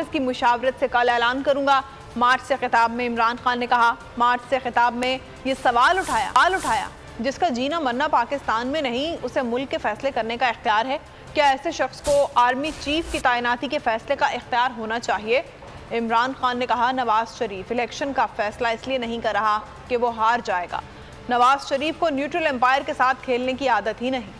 Office की मुशावरत से कल ऐलान करूंगा। मार्च से खिताब में इमरान खान ने कहा। मार्च से खिताब में ये सवाल उठाया जिसका जीना मरना पाकिस्तान में नहीं, उसे मुल्क के फैसले करने का इख्तियार है। क्या ऐसे शख्स को आर्मी चीफ की तैनाती के फैसले का इख्तियार होना चाहिए? इमरान खान ने कहा, नवाज शरीफ इलेक्शन का फैसला इसलिए नहीं कर रहा कि वो हार जाएगा। नवाज शरीफ को न्यूट्रल एम्पायर के साथ खेलने की आदत ही नहीं।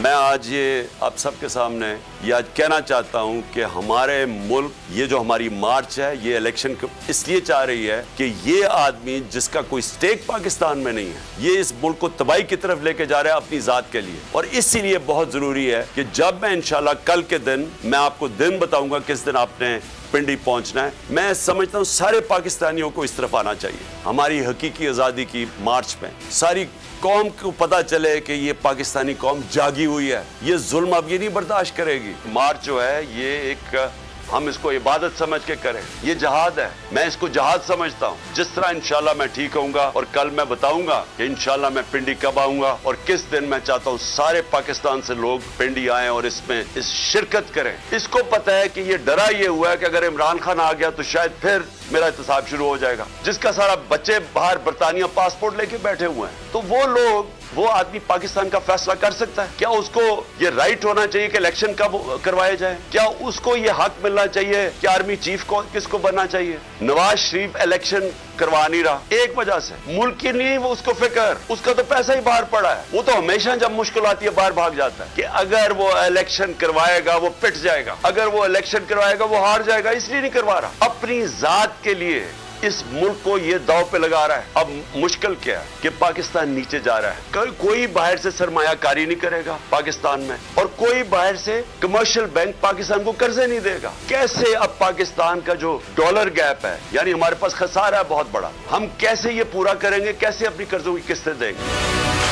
मैं आज ये आप सबके सामने ये आज कहना चाहता हूं कि हमारे मुल्क ये जो हमारी मार्च है ये इलेक्शन इसलिए चाह रही है कि ये आदमी जिसका कोई स्टेक पाकिस्तान में नहीं है, ये इस मुल्क को तबाही की तरफ लेके जा रहा है अपनी जात के लिए। और इसीलिए बहुत जरूरी है कि जब मैं इंशाल्लाह कल के दिन मैं आपको दिन बताऊंगा किस दिन आपने पिंडी पहुंचना है। मैं समझता हूं सारे पाकिस्तानियों को इस तरफ आना चाहिए। हमारी हकीकी आज़ादी की मार्च में सारी कौम को पता चले कि ये पाकिस्तानी कौम जागी हुई है, ये जुल्म अब ये नहीं बर्दाश्त करेगी। मार्च जो है ये एक हम इसको इबादत समझ के करें, ये जहाद है, मैं इसको जहाद समझता हूँ। जिस तरह इंशाल्लाह मैं ठीक होऊंगा और कल मैं बताऊंगा कि इंशाल्लाह मैं पिंडी कब आऊंगा और किस दिन मैं चाहता हूँ सारे पाकिस्तान से लोग पिंडी आए और इसमें इस शिरकत करें। इसको पता है कि ये डरा ये हुआ है कि अगर इमरान खान आ गया तो शायद फिर मेरा एहतसाब शुरू हो जाएगा। जिसका सारा बच्चे बाहर बरतानिया पासपोर्ट लेके बैठे हुए हैं, तो वो आदमी पाकिस्तान का फैसला कर सकता है। क्या उसको ये राइट होना चाहिए कि इलेक्शन कब करवाए जाए? क्या उसको ये हक मिलना चाहिए कि आर्मी चीफ को किसको बनना चाहिए? नवाज शरीफ इलेक्शन करवा नहीं रहा एक वजह से, मुल्क की नहीं वो उसको फिक्र, उसका तो पैसा ही बाहर पड़ा है। वो तो हमेशा जब मुश्किल आती है बाहर भाग जाता है कि अगर वो इलेक्शन करवाएगा वो पिट जाएगा, अगर वो इलेक्शन करवाएगा वो हार जाएगा, इसलिए नहीं करवा रहा। अपनी जात के लिए इस मुल्क को ये दाव पे लगा रहा है। अब मुश्किल क्या है कि पाकिस्तान नीचे जा रहा है। कोई बाहर से सरमायाकारी नहीं करेगा पाकिस्तान में और कोई बाहर से कमर्शियल बैंक पाकिस्तान को कर्जे नहीं देगा। कैसे अब पाकिस्तान का जो डॉलर गैप है, यानी हमारे पास खसारा है बहुत बड़ा, हम कैसे ये पूरा करेंगे? कैसे अपनी कर्जों की किस्तें देंगे?